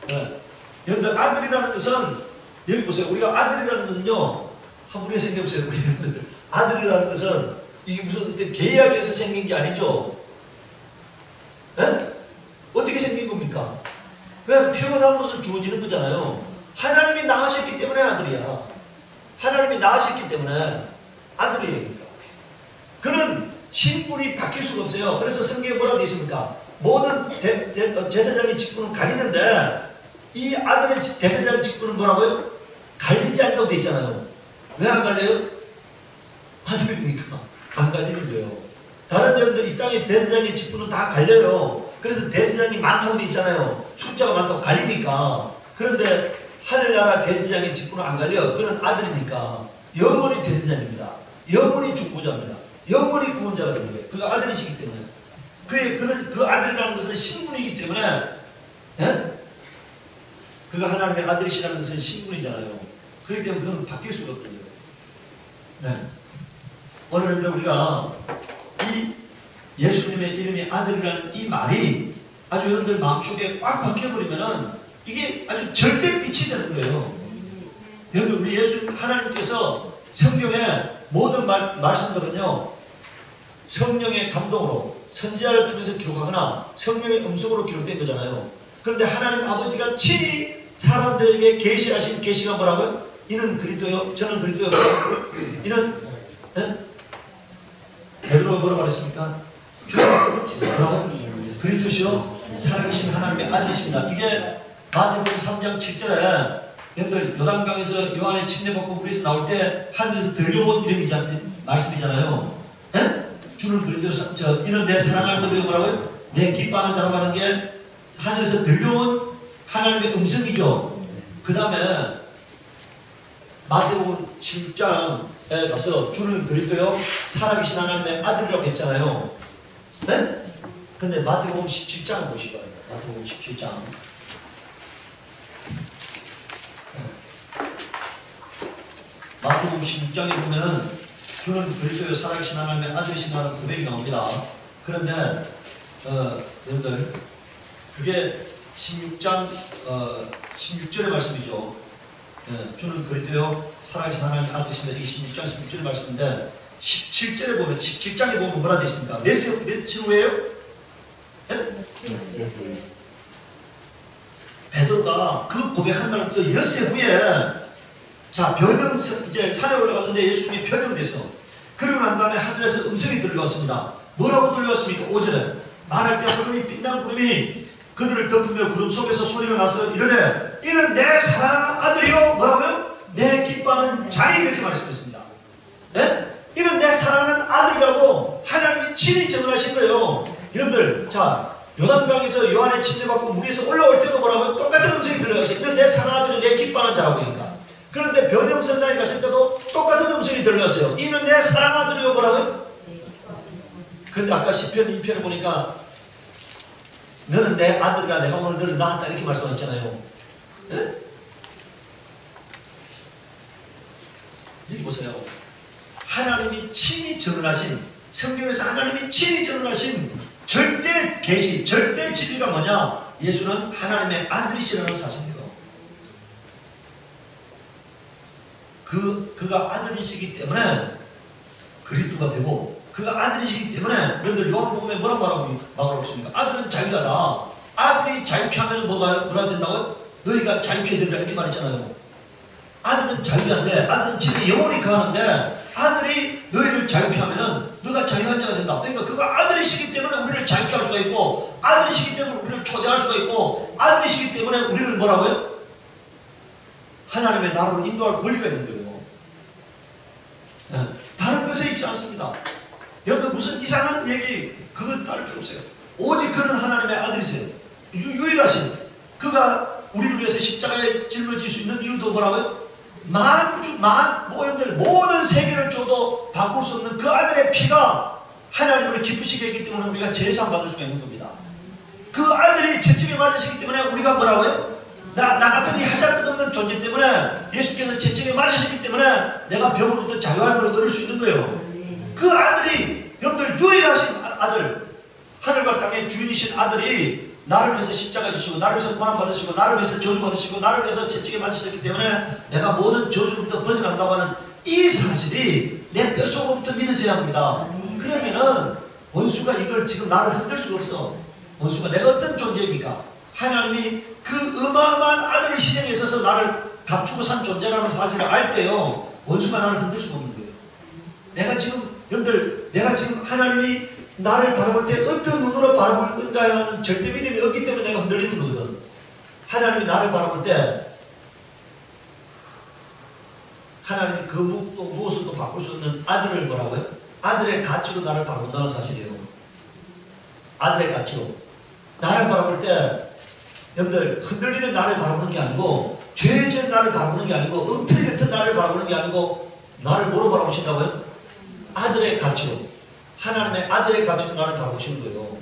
네. 여러분들 아들이라는 것은 여기 보세요. 우리가 아들이라는 것은요, 한번 우리가 생각해보세요. 우리 여러분들 아들이라는 것은 이게 무슨 어떤 계약에서 생긴 게 아니죠. 네? 어떻게 생긴 겁니까? 그냥 태어남으로써 주어지는 거잖아요. 하나님이 낳으셨기 때문에 아들이야. 하나님이 낳으셨기 때문에 아들이에요. 그는 신분이 바뀔 수가 없어요. 그래서 성경에 뭐라고 되어 있습니까? 모든 제사장의 직분은 갈리는데 이 아들의 제사장 직분은 뭐라고요? 갈리지 않는다고 되어 있잖아요. 왜 안 갈려요? 아들이니까 안 갈리는 거예요. 다른 여러분들 이 땅의 제사장의 직분은 다 갈려요. 그래서 제사장이 많다고 되어 있잖아요. 숫자가 많다고 갈리니까. 그런데 하늘나라 제사장의 직분은 안 갈려. 그는 아들이니까 영원히 제사장입니다. 영원히 중보자입니다. 영원히 구원자가 되는 거예요. 그가 아들이시기 때문에. 그 아들이라는 것은 신분이기 때문에, 예? 그가 하나님의 아들이시라는 것은 신분이잖아요. 그렇기 때문에 그는 바뀔 수가 없거든요. 네. 오늘 우리가 이 예수님의 이름이 아들이라는 이 말이 아주 여러분들 마음속에 꽉 박혀버리면은 이게 아주 절대빛이 되는 거예요. 여러분들 우리 예수님 하나님께서 성경에 모든 말씀들은요, 성령의 감동으로 선지자를 통해서 기록하거나 성령의 음성으로 기록된 거잖아요. 그런데 하나님 아버지가 친히 사람들에게 계시하신 계시가 뭐라고요? 이는 그리스도요, 저는 그리스도요. 이는 베드로가 뭐라고 말했습니까? 뭐라고? 그리스도시요 살아계신 하나님의 아들이십니다. 이게 마태복음 3장 7절에 여러분들 요단강에서 요한의 침례 받고 물에서 나올 때 하늘에서 들려온 말씀이잖아요. 예? 주는 그리스도 이는 내 사랑하는 너희 뭐라고요? 내 기뻐하는 자라고 하는 게 하늘에서 들려온 하나님의 음성이죠. 그 다음에 마태복음 16장에 가서 주는 그리스도요 살아계신 하나님의 아들이라고 했잖아요. 네? 근데 마태복음 17장 보시기 바랍니다. 마태복음 17장. 마태복음 16장에 보면은 주는 그리스도요 살아계신 하나님의 아들이신다는 고백이 나옵니다. 그런데 여러분들 그게 16장 16절의 말씀이죠. 주는 그리스도요 살아계신 하나님의 아들이십니다. 이게 16장 16절의 말씀인데 17절에 보면 17장에 보면 뭐라 되어 있습니까? 며칠 후에요? 베드로가 그 고백한 날부터 엿새 후에 자 변형 이제 산에 올라갔는데 예수님이 변형돼서 그러고 난 다음에 하늘에서 음성이 들려왔습니다. 뭐라고 들려왔습니까? 5절에 말할 때 구름이 빛난 구름이 그들을 덮으며 구름 속에서 소리가 나서 이르되 이는 내 사랑하는 아들이요 뭐라고요? 내 기뻐하는 자리 이렇게 말씀했습니다. 네? 이는 내 사랑하는 아들이라고 하나님이 친히 증언하신 거예요. 여러분들 자 요단강에서 요한의 침례받고 물에서 올라올 때도 뭐라고요? 똑같은 음성이 들려왔어요. 이는 내 사랑하는 아들이 내 기뻐하는 자라고 하니까. 그런데 변형선상에 갔을 때도 똑같은 음성이 들려왔어요. 이는 내 사랑하는 아들이요 뭐라고요? 근데 아까 시편 2편을 보니까 너는 내 아들이라 내가 오늘 너를 낳았다 이렇게 말씀하셨잖아요. 네? 여기 보세요. 하나님이 친히 증언하신 성경에서 하나님이 친히 증언하신 절대 계시, 절대 진리가 뭐냐? 예수는 하나님의 아들이시라는 사실이에요. 그가 아들이시기 때문에 그리스도가 되고 그가 아들이시기 때문에 여러분들 요한복음에 뭐라고 말하고 있습니까? 아들은 자유하다. 아들이 자유케 하면 뭐가 된다고요? 너희가 자유케 되리라 이렇게 말했잖아요. 아들은 자유한데 아들은 집에 영원히 거하는데 아들이 너희를 자유케 하면은 너가 자유한 자가 된다. 그러니까 그가 아들이시기 때문에 우리를 자유케 할 수가 있고 아들이시기 때문에 우리를 초대할 수가 있고 아들이시기 때문에 우리를 뭐라고요? 하나님의 나라로 인도할 권리가 있는 거예요. 네. 다른 것에 있지 않습니다. 여러분 무슨 이상한 얘기 그거 따를 필요 없어요. 오직 그는 하나님의 아들이세요. 유일하신 그가 우리를 위해서 십자가에 짊어질 수 있는 이유도 뭐라고요? 여러분들 모든 세계를 줘도 바꿀 수 없는 그 아들의 피가 하나님을 기쁘시게 했기 때문에 우리가 제사함 받을 수가 있는 겁니다. 그 아들이 채찍에 맞으시기 때문에 우리가 뭐라고요? 나 같은 이 하잘것 없는 존재 때문에 예수께서 채찍에 맞으셨기 때문에 내가 병으로부터 자유함을 얻을 수 있는 거예요. 그 아들이 여러분들 유일하신 아들 하늘과 땅의 주인이신 아들이 나를 위해서 십자가 지시고 나를 위해서 고난 받으시고 나를 위해서 저주 받으시고 나를 위해서 채찍에 맞으셨기 때문에 내가 모든 저주로부터 벗어난다고 하는 이 사실이 내 뼛속으로부터 믿어져야 합니다. 그러면은 원수가 이걸 지금 나를 흔들 수가 없어. 원수가 내가 어떤 존재입니까? 하나님이 그 어마어마한 아들을 희생에 있어서 나를 감추고 산 존재라는 사실을 알 때요 원수가 나를 흔들 수가 없는 거예요. 내가 지금 하나님이 나를 바라볼 때 어떤 눈으로 바라볼 건가 하는 절대 믿음이 없기 때문에 내가 흔들리는 거거든. 하나님이 나를 바라볼 때 하나님이 그 무엇을 또 바꿀 수 없는 아들을 뭐라고요? 아들의 가치로 나를 바라본다는 사실이에요. 아들의 가치로 나를 바라볼 때 여러분들 흔들리는 나를 바라보는 게 아니고 죄진 나를 바라보는 게 아니고 엉터리 같은 나를 바라보는 게 아니고 나를 뭐로 바라보신다고요? 아들의 가치로 하나님의 아들의 가치로 나를 바라보시는 거예요.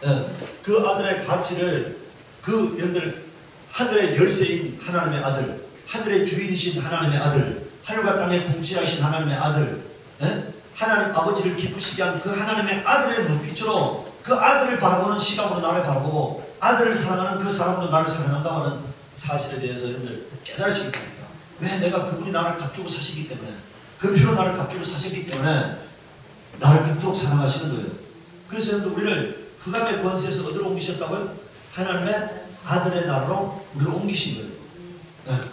네. 그 아들의 가치를 여러분들 하늘의 열쇠인 하나님의 아들 하늘의 주인이신 하나님의 아들 하늘과 땅에 통치하신 하나님의 아들 네? 하나님 아버지를 기쁘시게 한 그 하나님의 아들의 눈빛으로 그 아들을 바라보는 시각으로 나를 바라보고 아들을 사랑하는 그 사람도 나를 사랑한다고 하는 사실에 대해서 여러분들 깨달으시기 바랍니다. 왜? 내가 그분이 나를 값주고 사시기 때문에 그 피로 나를 값주고 사셨기 때문에 나를 그토록 사랑하시는 거예요. 그래서 여러분들 우리를 흑암의 권세에서 어디로 옮기셨다고요? 하나님의 아들의 나라로 우리를 옮기신 거예요. 네.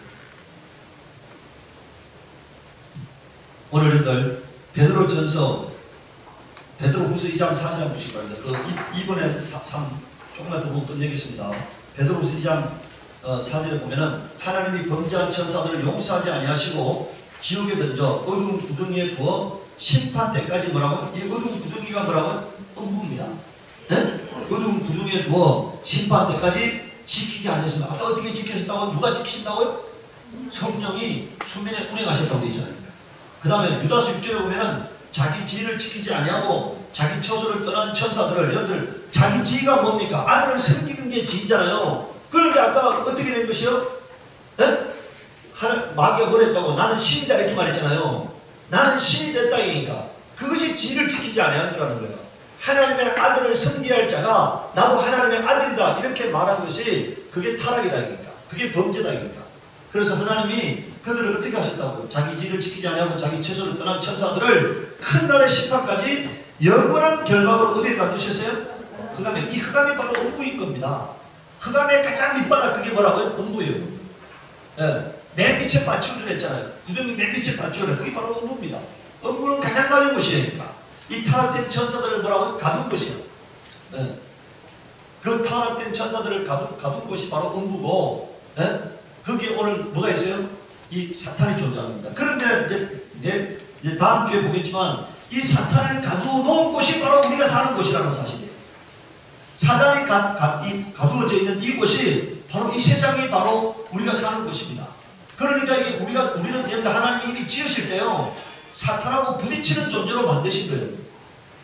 오늘 여러분들 베드로전서 베드로후서 2장 4절에 보시기 바랍니다. 그 이번에 3 조금만 더 보고 끝내겠습니다. 베드로후서 2장 4절에 보면은 하나님이 범죄한 천사들을 용서하지 아니하시고 지옥에 던져 어두운 구덩이에 두어 심판 때까지 뭐라고? 이 어두운 구덩이가 뭐라고? 음부입니다. 네? 어두운 구덩이에 두어 심판 때까지 지키게 하셨습니다. 아까 어떻게 지키셨다고? 누가 지키신다고요? 성령이 수면에 운행하셨다고 되어 있잖아요. 그 다음에 유다서 6절에 보면은 자기 지위를 지키지 아니하고 자기 처소를 떠난 천사들을 여러분들 자기 지위가 뭡니까? 아들을 섬기는 게 지위잖아요. 그런데 아까 어떻게 된 것이요? 네? 마귀가 뭐랬다고? 나는 신이다 이렇게 말했잖아요. 나는 신이 됐다 이니까 그것이 지위를 지키지 아니한 거라는 거예요. 하나님의 아들을 섬기할 자가 나도 하나님의 아들이다 이렇게 말한 것이 그게 타락이다 이니까 그게 범죄다 이니까 그래서 하나님이 그들을 어떻게 하셨다고요? 자기 지를 지키지 아니하고 자기 처소를 떠난 천사들을 큰 날의 심판까지 영원한 결박으로 어디에 가두셨어요? 흑암에. 이 흑암이 바로 음부인 겁니다. 흑암의 가장 밑바닥 그게 뭐라고요? 음부예요. 예. 맨 밑에 밧줄을 했잖아요. 구덩이 맨 밑에 밧줄을 했고 그게 바로 음부입니다. 음부는 가장 낮은 곳이니까 이 타락된 천사들을 뭐라고? 가둔 곳이에요. 예. 그 타락된 천사들을 가둔 곳이 바로 음부고, 예? 거기에 오늘 뭐가 있어요? 이 사탄이 존재합니다. 그런데 이제 다음 주에 보겠지만 이 사탄을 가두어놓은 곳이 바로 우리가 사는 곳이라는 사실이에요. 사단이 가두어져 있는 이곳이 바로 이 세상이 바로 우리가 사는 곳입니다. 그러니까 이게 우리는 하나님이 이미 지으실 때요 사탄하고 부딪히는 존재로 만드신 거예요.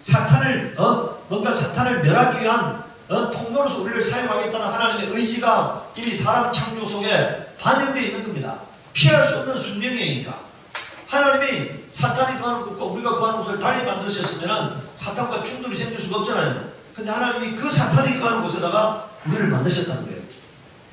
사탄을 뭔가 사탄을 멸하기 위한 통로로서 우리를 사용하겠다는 하나님의 의지가 이미 사람 창조 속에 반영되어 있는 겁니다. 피할 수 없는 숙명이니까. 하나님이 사탄이 거하는 곳과 우리가 거하는 곳을 달리 만드셨으면 사탄과 충돌이 생길 수가 없잖아요. 근데 하나님이 그 사탄이 거하는 곳에다가 우리를 만드셨다는 거예요.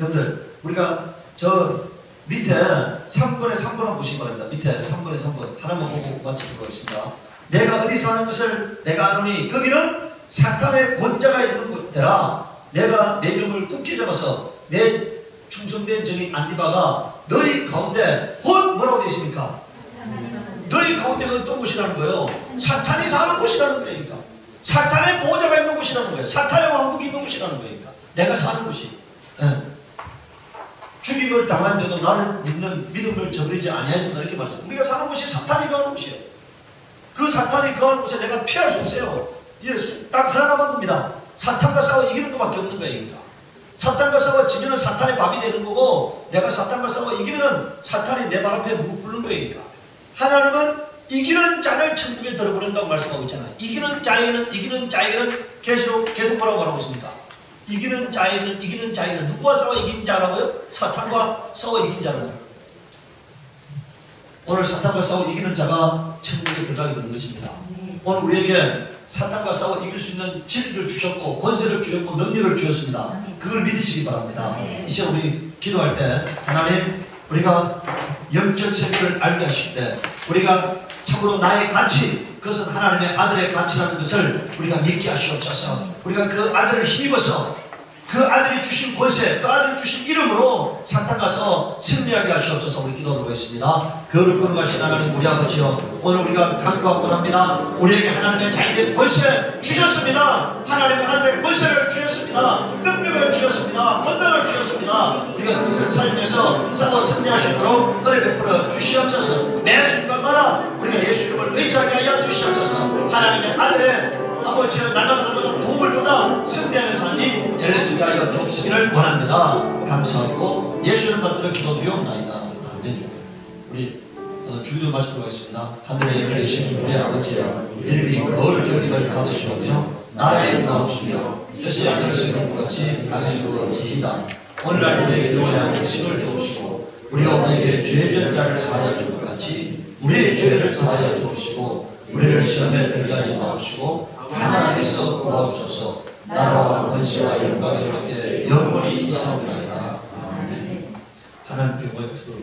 여러분들 우리가 저 밑에 3번에 3번 한번 보시기 바랍니다. 밑에 3번에 3번 하나만 보고 마치도록 하겠습니다. 내가 어디 사는 것을 내가 아노니 거기는 사탄의 권자가 있는 데라. 내가 내 이름을 굳게 잡아서 내 충성된 전인 안디바가 너희 가운데 곧 뭐라고 되어 있습니까? 너희 가운데가 어떤 곳이라는 거예요? 사탄이 사는 곳이라는 거니까. 사탄의 보호자가 있는 곳이라는 거예요. 사탄의 왕국이 있는 곳이라는 거니까. 내가 사는 곳이. 죽임을 당할 때도 나를 믿는 믿음을 저버리지 아니하였다 이렇게 말했어요. 우리가 사는 곳이 사탄이 거하는 곳이에요. 그 사탄이 거하는 곳에 내가 피할 수 없어요. 딱 하나 남은 겁니다. 사탄과 싸워 이기는 것밖에 없는 거니까. 사탄과 싸워 지면은 사탄의 밥이 되는 거고 내가 사탄과 싸워 이기면은 사탄이 내 발 앞에 무릎 꿇는 거니까. 하나님은 이기는 자를 천국에 들어보낸다고 말씀하고 있잖아요. 이기는 자에게는 계속 뭐라고 말하고 있습니까? 이기는 자에게는 누구와 싸워 이긴 자라고요? 사탄과 싸워 이긴 자라고요. 오늘 사탄과 싸워 이기는 자가 천국에 들어가게 되는 것입니다. 오늘 우리에게 사탄과 싸워 이길 수 있는 진리를 주셨고 권세를 주셨고 능력을 주셨습니다. 그걸 믿으시기 바랍니다. 이제 우리 기도할 때 하나님 우리가 영적 세계를 알게 하실 때 우리가 참으로 나의 가치 그것은 하나님의 아들의 가치라는 것을 우리가 믿게 하시옵소서. 우리가 그 아들을 힘입어서 그 아들이 주신 권세, 그 아들이 주신 이름으로 사탄 가서 승리하게 하시옵소서. 우리 기도하도록 하겠습니다. 그를 끌어가신 하나님 우리 아버지여, 오늘 우리가 간구하고 합니다. 우리에게 하나님의 자유된 권세 주셨습니다. 하나님의 아들의 권세를 주셨습니다. 능력을 주셨습니다. 권능을 주셨습니다. 우리가 그것을 사용해서 싸워 승리하시도록 은혜 베풀어 주시옵소서. 매 순간마다 우리가 예수 이름을 의지하게 하여 주시옵소서. 하나님의 아들의 아버지의 날마다 도움을 받아 승리하는 삶이 열려지게 하여 주시기를 원합니다. 감사하고 예수를 받들어 기도드리옵나이다. 아멘. 우리 주기도 마치도록 하겠습니다. 하늘에 계신 우리 아버지여, 이름이 거룩히 여김을 받으시오며 나라의 임하옵시며 뜻이 하늘에서 이룬 것 같이 땅에서도 그렇지이다. 오늘날 우리에게 영원한 음식을 주옵시고 우리가 우리에게 죄진 자를 사하여 준 것 같이 우리의 죄를 사하여 주옵시고 우리를 시험에 들게 하지 마옵시고 다만 안에서 구하옵소서. 나라와 권세와 영광이 주께 영원히 있사옵나이다. 아멘. 하나님께 모여 주도록